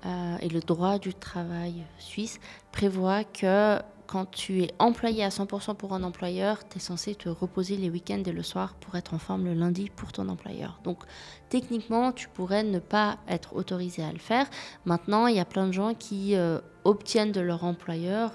et le droit du travail suisse prévoit que quand tu es employé à 100% pour un employeur, tu es censé te reposer les week-ends et le soir pour être en forme le lundi pour ton employeur. Donc, techniquement, tu pourrais ne pas être autorisé à le faire. Maintenant, il y a plein de gens qui obtiennent de leur employeur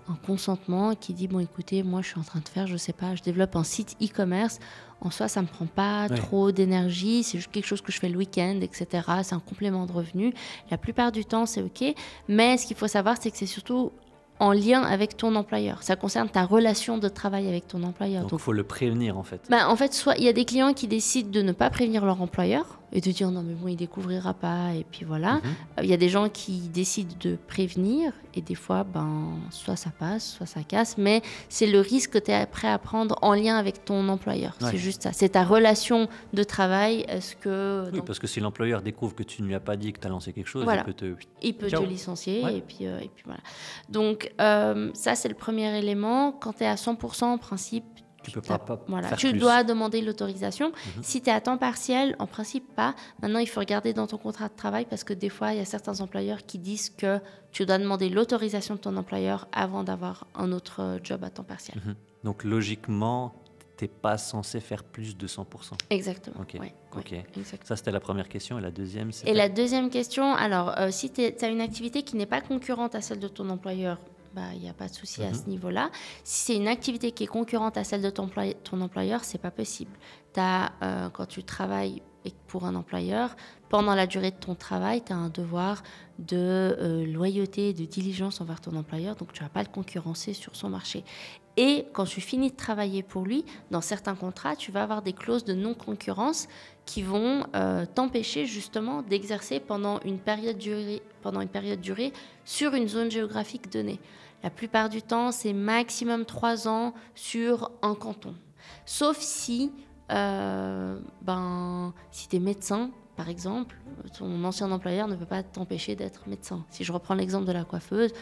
un consentement qui dit, bon, écoutez, moi, je suis en train de faire, je sais pas, je développe un site e-commerce. En soi, ça ne me prend pas trop d'énergie. C'est juste quelque chose que je fais le week-end, etc. C'est un complément de revenu. La plupart du temps, c'est OK. Mais ce qu'il faut savoir, c'est que c'est surtout en lien avec ton employeur. Ça concerne ta relation de travail avec ton employeur. Donc, il faut le prévenir, en fait. En fait, soit il y a des clients qui décident de ne pas prévenir leur employeur et de dire non, mais bon, il découvrira pas, et puis voilà. Il y a des gens qui décident de prévenir, et des fois, soit ça passe, soit ça casse, mais c'est le risque que tu es prêt à prendre en lien avec ton employeur. Ouais. C'est juste ça. C'est ta relation de travail. Est-ce que... Oui, parce que si l'employeur découvre que tu ne lui as pas dit que tu as lancé quelque chose, voilà. il peut te licencier, et puis voilà. Donc, ça, c'est le premier élément. Quand tu es à 100%, en principe, tu peux pas faire tu plus. dois demander l'autorisation. Si tu es à temps partiel, en principe pas. Maintenant, il faut regarder dans ton contrat de travail parce que des fois, il y a certains employeurs qui disent que tu dois demander l'autorisation de ton employeur avant d'avoir un autre job à temps partiel. Donc, logiquement, tu n'es pas censé faire plus de 100%. Exactement. Ok. Exactement. Ça, c'était la première question. Et la deuxième, c'était... Et la deuxième question, alors, si tu as une activité qui n'est pas concurrente à celle de ton employeur, il n'y a pas de souci à ce niveau-là. Si c'est une activité qui est concurrente à celle de ton employeur, ce n'est pas possible. Quand tu travailles pour un employeur, pendant la durée de ton travail, tu as un devoir de loyauté et de diligence envers ton employeur, donc tu ne vas pas le concurrencer sur son marché. Et quand tu finis de travailler pour lui, dans certains contrats, tu vas avoir des clauses de non-concurrence qui vont t'empêcher justement d'exercer pendant une période durée sur une zone géographique donnée. La plupart du temps, c'est maximum 3 ans sur un canton. Sauf si, si tu es médecin, par exemple, ton ancien employeur ne peut pas t'empêcher d'être médecin. Si je reprends l'exemple de la coiffeuse,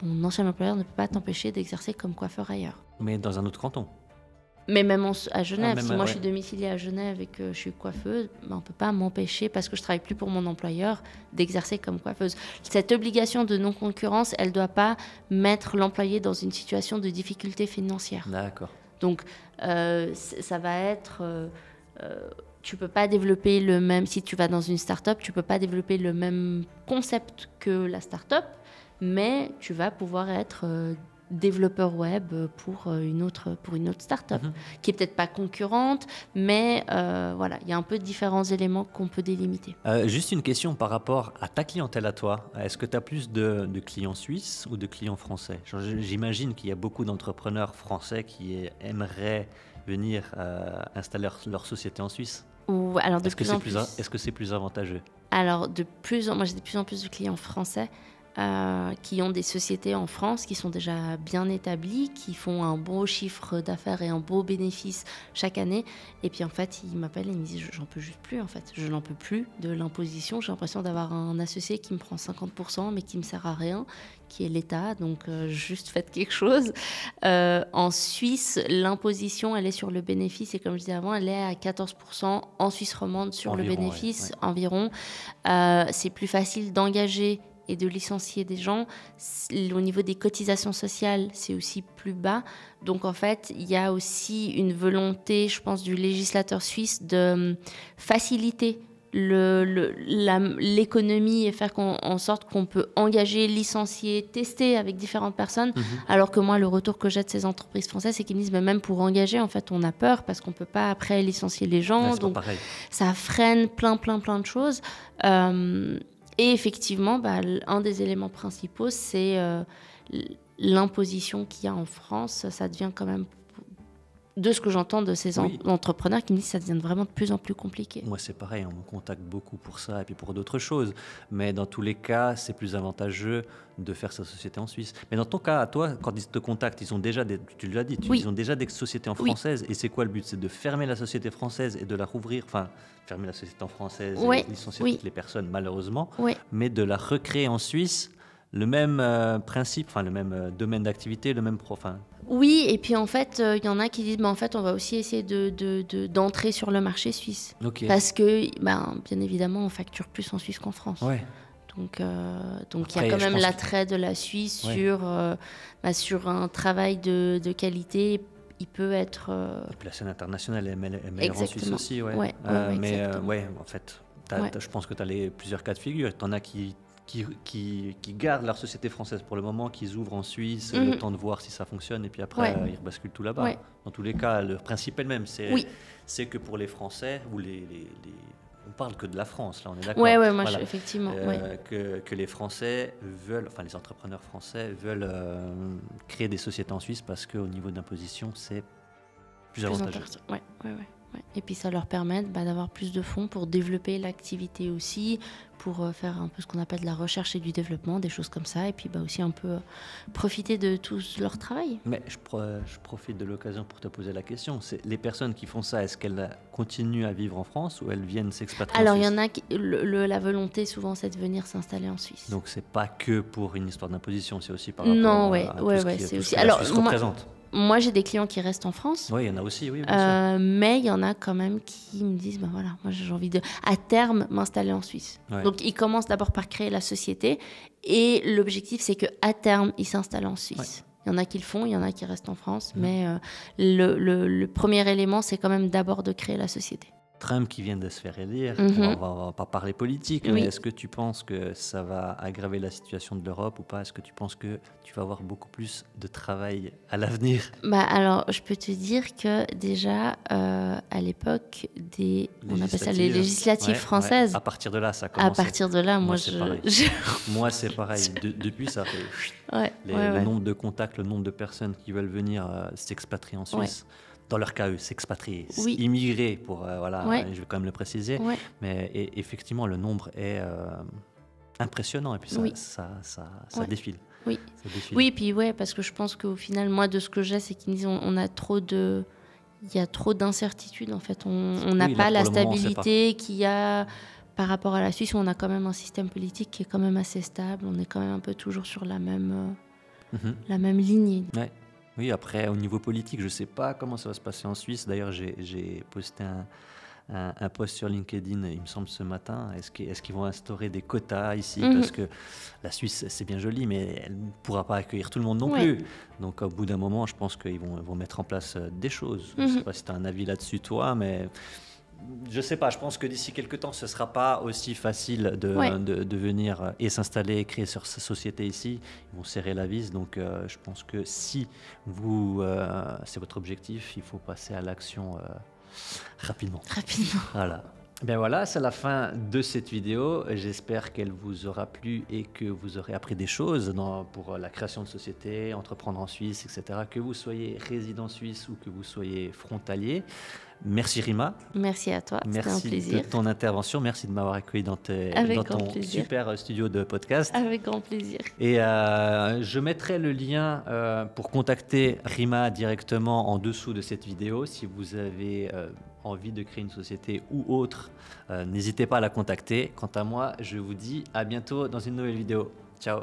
ton ancien employeur ne peut pas t'empêcher d'exercer comme coiffeur ailleurs. Mais dans un autre canton. Mais même à Genève, si moi je suis domiciliée à Genève et que je suis coiffeuse, on ne peut pas m'empêcher, parce que je ne travaille plus pour mon employeur, d'exercer comme coiffeuse. Cette obligation de non-concurrence, elle ne doit pas mettre l'employé dans une situation de difficulté financière. D'accord. Donc, ça va être... tu ne peux pas développer le même... Si tu vas dans une start-up, tu ne peux pas développer le même concept que la start-up, mais tu vas pouvoir être... développeur web pour une autre start-up, qui est peut-être pas concurrente, mais voilà, il y a un peu de différents éléments qu'on peut délimiter. Juste une question par rapport à ta clientèle à toi. Est-ce que tu as plus de clients suisses ou de clients français? J'imagine qu'il y a beaucoup d'entrepreneurs français qui aimeraient venir installer leur société en Suisse. Alors est-ce que c'est plus avantageux? Alors, moi j'ai de plus en plus de clients français qui ont des sociétés en France qui sont déjà bien établies, qui font un beau chiffre d'affaires et un beau bénéfice chaque année. Et puis en fait, ils m'appellent et ils me disent j'en peux juste plus en fait. Je n'en peux plus de l'imposition. J'ai l'impression d'avoir un associé qui me prend 50% mais qui me sert à rien, qui est l'État. Donc juste faites quelque chose. En Suisse, l'imposition, elle est sur le bénéfice et comme je disais avant, elle est à 14% en Suisse romande sur environ, le bénéfice environ. C'est plus facile d'engager et de licencier des gens. Au niveau des cotisations sociales, c'est aussi plus bas. Donc, en fait, il y a aussi une volonté, je pense, du législateur suisse de faciliter l'économie et faire en sorte qu'on peut engager, licencier, tester avec différentes personnes. Alors que moi, le retour que j'ai de ces entreprises françaises, c'est qu'ils me disent, même pour engager, en fait, on a peur parce qu'on ne peut pas après licencier les gens. Donc, ça freine plein de choses. Et effectivement, un des éléments principaux, c'est l'imposition qu'il y a en France. Ça devient quand même, de ce que j'entends de ces entrepreneurs qui me disent que ça devient vraiment de plus en plus compliqué. Moi, c'est pareil, on me contacte beaucoup pour ça et puis pour d'autres choses. Mais dans tous les cas, c'est plus avantageux de faire sa société en Suisse. Mais dans ton cas, à toi, quand ils te contactent, ils ont déjà tu l'as dit, ils ont déjà des sociétés en française. Et c'est quoi le but? C'est de fermer la société française et de la rouvrir, fermer la société en française et licencier toutes les personnes, malheureusement, mais de la recréer en Suisse le même principe, enfin le même domaine d'activité, le même profil. Oui, et puis en fait, il y en a qui disent, en fait, on va aussi essayer d'entrer sur le marché suisse. Okay. Parce que, bien évidemment, on facture plus en Suisse qu'en France. Ouais. Donc il y a quand même l'attrait de la Suisse sur un travail de qualité. Il peut être... Et puis la scène internationale est meilleure en Suisse aussi. Mais en fait, je pense que tu as plusieurs cas de figure. Tu en as qui gardent leur société française pour le moment, qui ouvrent en Suisse, le temps de voir si ça fonctionne, et puis après, ils rebasculent tout là-bas. Dans tous les cas, le principe est le même. C'est que pour les Français, ou on parle que de la France, là, on est d'accord. Effectivement. Que les Français veulent, enfin les entrepreneurs français veulent créer des sociétés en Suisse parce qu'au niveau d'imposition, c'est plus avantageux. Et puis ça leur permet d'avoir plus de fonds pour développer l'activité aussi, pour faire un peu ce qu'on appelle de la recherche et du développement, des choses comme ça, et puis aussi un peu profiter de tout leur travail. Mais je profite de l'occasion pour te poser la question. Les personnes qui font ça, est-ce qu'elles continuent à vivre en France ou elles viennent s'expatrier en Suisse ? Alors il y en a qui, la volonté souvent c'est de venir s'installer en Suisse. Donc c'est pas que pour une histoire d'imposition, c'est aussi par rapport à tout ce que la Suisse représente. Moi, j'ai des clients qui restent en France. Oui, il y en a aussi, oui, bien sûr. Mais il y en a quand même qui me disent, moi j'ai envie à terme, m'installer en Suisse. Ouais. Donc, ils commencent d'abord par créer la société. Et l'objectif, c'est qu'à terme, ils s'installent en Suisse. Ouais. Il y en a qui le font, il y en a qui restent en France. Mais le premier élément, c'est quand même d'abord de créer la société. Trump qui vient de se faire élire, on va pas parler politique, mais est-ce que tu penses que ça va aggraver la situation de l'Europe ou pas ? Est-ce que tu penses que tu vas avoir beaucoup plus de travail à l'avenir ? Alors, je peux te dire que déjà, à l'époque on appelle ça les législatives françaises. À partir de là, ça a commencé. À partir de là, moi c'est pareil. Depuis, ça fait... le nombre de contacts, le nombre de personnes qui veulent venir s'expatrier en Suisse... Ouais. Dans leur cas, eux, s'expatrier, immigrer, je vais quand même le préciser. Ouais. Mais effectivement, le nombre est impressionnant. Et puis ça défile. Oui, ça défile. Oui, puis parce que je pense qu'au final, moi, de ce que j'ai, c'est qu'ils me disent il y a trop d'incertitudes, en fait. On n'a pas la stabilité qu'il y a par rapport à la Suisse, où on a quand même un système politique qui est quand même assez stable. On est quand même un peu toujours sur la même lignée. Ouais. Oui, après, au niveau politique, je ne sais pas comment ça va se passer en Suisse. D'ailleurs, j'ai posté un post sur LinkedIn, il me semble, ce matin. Est-ce qu'ils vont instaurer des quotas ici ? Parce que la Suisse, c'est bien joli, mais elle ne pourra pas accueillir tout le monde non plus. Donc, au bout d'un moment, je pense qu'ils vont mettre en place des choses. Je ne sais pas si tu as un avis là-dessus, toi, mais... Je ne sais pas, je pense que d'ici quelques temps, ce ne sera pas aussi facile de venir et s'installer et créer sa société ici. Ils vont serrer la vis, donc je pense que si c'est votre objectif, il faut passer à l'action rapidement. Voilà. Ben voilà, c'est la fin de cette vidéo. J'espère qu'elle vous aura plu et que vous aurez appris des choses pour la création de société, entreprendre en Suisse, etc. Que vous soyez résident suisse ou que vous soyez frontalier. Merci Rima. Merci à toi, c'était un plaisir. Merci de ton intervention, merci de m'avoir accueilli dans ton super studio de podcast. Avec grand plaisir. Et je mettrai le lien pour contacter Rima directement en dessous de cette vidéo. Si vous avez envie de créer une société ou autre, n'hésitez pas à la contacter. Quant à moi, je vous dis à bientôt dans une nouvelle vidéo. Ciao.